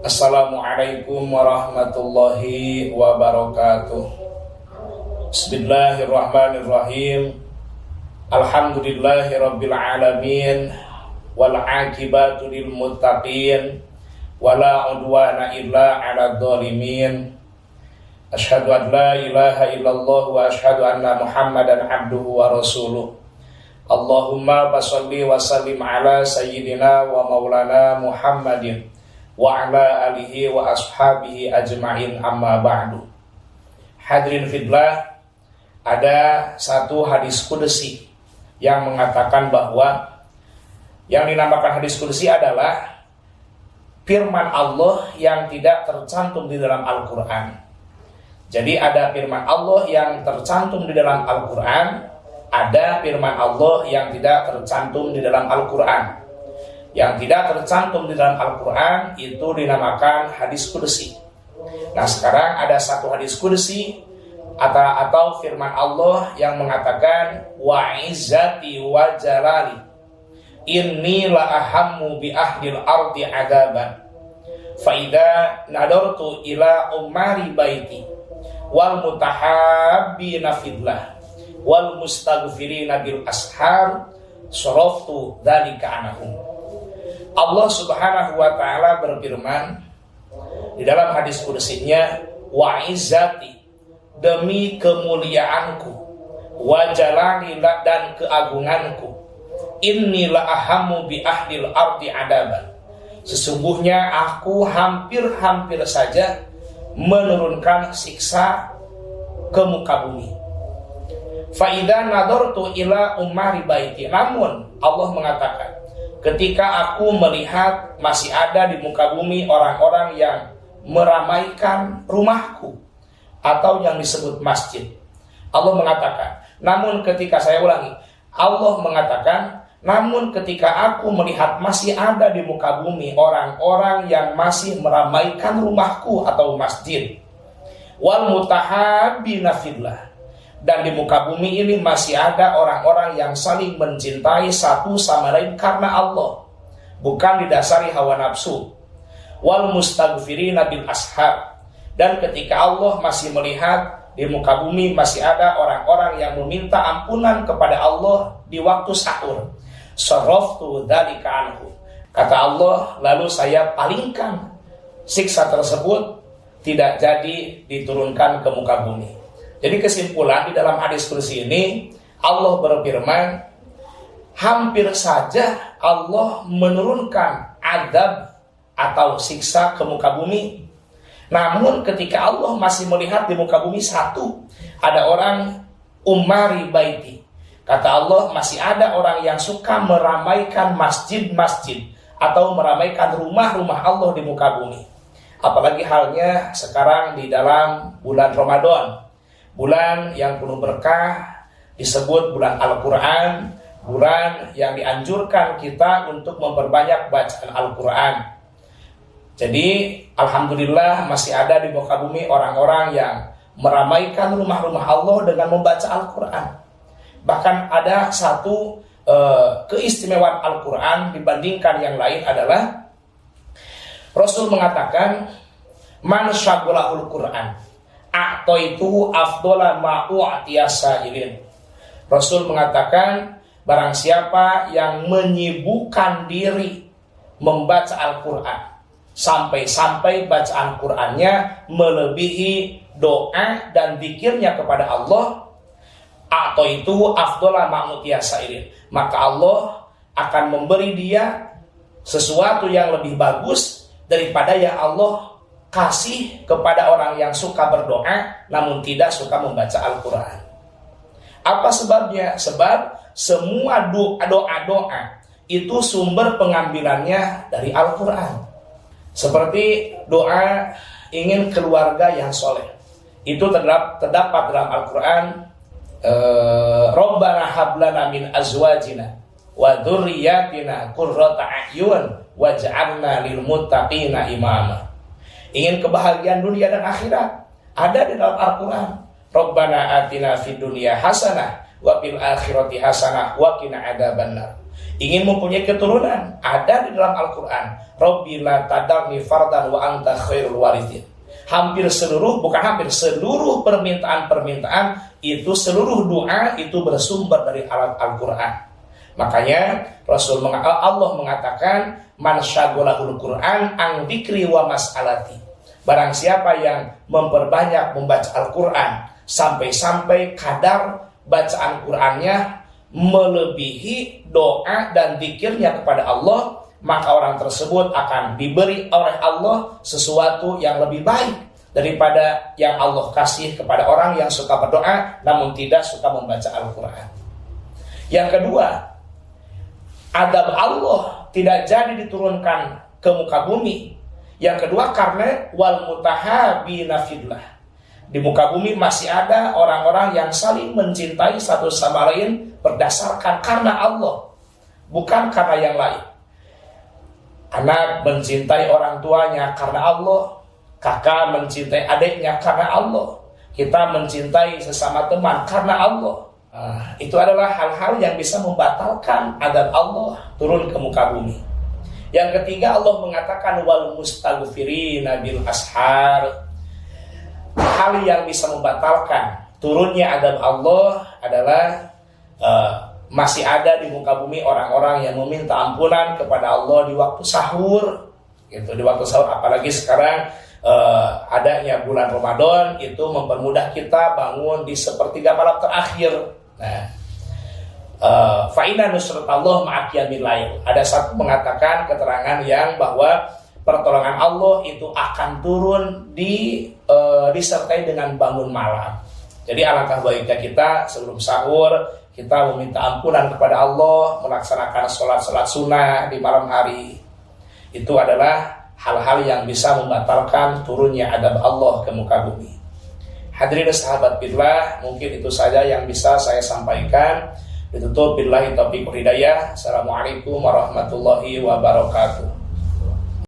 Assalamualaikum warahmatullahi wabarakatuh. Bismillahirrahmanirrahim. Alhamdulillahirabbil alamin wal aqibatu lil muttaqin wala udwana illa 'alal zalimin. Asyhadu an la ilaha illallah wa asyhadu anna Muhammadan abduhu wa rasuluh. Allahumma shalli wa sallim ala sayyidina wa maulana Muhammadin wa ala alihi wa ashabihi ajma'in, amma ba'du. Hadirin fillah, ada satu hadis qudsi yang mengatakan bahwa yang dinamakan hadis qudsi adalah firman Allah yang tidak tercantum di dalam Al-Quran. Jadi ada firman Allah yang tercantum di dalam Al-Quran, ada firman Allah yang tidak tercantum di dalam Al-Quran. Yang tidak tercantum di dalam Al-Quran itu dinamakan hadis qudsi. Nah, sekarang ada satu hadis qudsi atau firman Allah yang mengatakan wa izzati wa jalali inni la ahammu bi ahdil ardi adaban fa idza nadartu ila umari baiti wal mutahabbina fillah wal mustaghfirina bil ashar saraftu dzalika anhum. Allah Subhanahu wa taala berfirman di dalam hadis qudsinya, wa izzati, demi kemuliaanku, wa jalali, dan keagunganku, inni la ahammu bi ahdil ardi adaban, sesungguhnya aku hampir saja menurunkan siksa ke muka bumi. Fa idza nadartu ila umari baiti, namun Allah mengatakan, ketika aku melihat masih ada di muka bumi orang-orang yang meramaikan rumahku atau yang disebut masjid. Allah mengatakan, namun ketika saya ulangi, Allah mengatakan, namun ketika aku melihat masih ada di muka bumi orang-orang yang masih meramaikan rumahku atau masjid, wal mutahabbina fillah, dan di muka bumi ini masih ada orang-orang yang saling mencintai satu sama lain karena Allah, bukan didasari hawa nafsu, wal mustaghfirina bil ashar, dan ketika Allah masih melihat di muka bumi masih ada orang-orang yang meminta ampunan kepada Allah di waktu sahur, saraftu dzalika anhu, kata Allah, lalu saya palingkan siksa tersebut, tidak jadi diturunkan ke muka bumi. Jadi kesimpulan di dalam hadis qudsi ini, Allah berfirman, hampir saja Allah menurunkan azab atau siksa ke muka bumi. Namun ketika Allah masih melihat di muka bumi satu, ada orang umari baiti, kata Allah, masih ada orang yang suka meramaikan masjid-masjid atau meramaikan rumah-rumah Allah di muka bumi. Apalagi halnya sekarang di dalam bulan Ramadan, bulan yang penuh berkah, disebut bulan Al-Quran, bulan yang dianjurkan kita untuk memperbanyak bacaan Al-Quran. Jadi alhamdulillah masih ada di muka bumi orang-orang yang meramaikan rumah-rumah Allah dengan membaca Al-Quran. Bahkan ada satu keistimewaan Al-Quran dibandingkan yang lain adalah Rasul mengatakan, man syagolahul Quran atau itu afdola ma'u'atiyasailin. Rasul mengatakan, barang siapa yang menyibukkan diri membaca Al-Quran sampai-sampai bacaan Qurannya melebihi doa dan zikirnya kepada Allah, atau itu afdola ma'u'atiyasailin, maka Allah akan memberi dia sesuatu yang lebih bagus daripada yang Allah kasih kepada orang yang suka berdoa namun tidak suka membaca Al-Quran. Apa sebabnya? Sebab semua doa-doa itu sumber pengambilannya dari Al-Quran. Seperti doa ingin keluarga yang soleh, itu terdapat dalam Al-Quran, Rabbana hablana min azwajina wa dzurriyyatina qurrata a'yun waj'alna lil muttaqina imama. Ingin kebahagiaan dunia dan akhirat, ada di dalam Al-Quran. Rabbana atina fid dunya hasanah wa fil akhirati hasanah wa qina adzabannar. ingin mempunyai keturunan, ada di dalam Al-Quran. Rabbi la tadarni fardan wa anta khairul warithin. Hampir seluruh, bukan hampir, seluruh permintaan-permintaan itu, seluruh doa itu bersumber dari Al-Quran. Makanya Allah mengatakan, man syagolahul Quran ang dzikri wa mas'alati. Barang siapa yang memperbanyak membaca Al-Quran sampai-sampai kadar bacaan Qurannya melebihi doa dan zikirnya kepada Allah, maka orang tersebut akan diberi oleh Allah sesuatu yang lebih baik daripada yang Allah kasih kepada orang yang suka berdoa namun tidak suka membaca Al-Quran. Yang kedua, adab Allah tidak jadi diturunkan ke muka bumi. Yang kedua, karena wal mutahabina fillah. Di muka bumi masih ada orang-orang yang saling mencintai satu sama lain berdasarkan karena Allah, bukan karena yang lain. Anak mencintai orang tuanya karena Allah, kakak mencintai adiknya karena Allah, kita mencintai sesama teman karena Allah. Itu adalah hal-hal yang bisa membatalkan adab Allah turun ke muka bumi. Yang ketiga, Allah mengatakan wal mustaghfirina bil ashar. Hal yang bisa membatalkan turunnya adab Allah adalah masih ada di muka bumi orang-orang yang meminta ampunan kepada Allah di waktu sahur, gitu. Di waktu sahur, apalagi sekarang adanya bulan Ramadan itu mempermudah kita bangun di sepertiga malam terakhir. Nah, fa'ina nusrat Allah ma'aqiyamil lail. Ada satu mengatakan keterangan yang bahwa pertolongan Allah itu akan turun disertai dengan bangun malam. Jadi alangkah baiknya kita sebelum sahur kita meminta ampunan kepada Allah, melaksanakan sholat sunnah di malam hari. Itu adalah hal-hal yang bisa membatalkan turunnya adab Allah ke muka bumi. Hadirin sahabat billah, mungkin itu saja yang bisa saya sampaikan. Ditutup billahi taufiq wal hidayah. Assalamualaikum warahmatullahi wabarakatuh.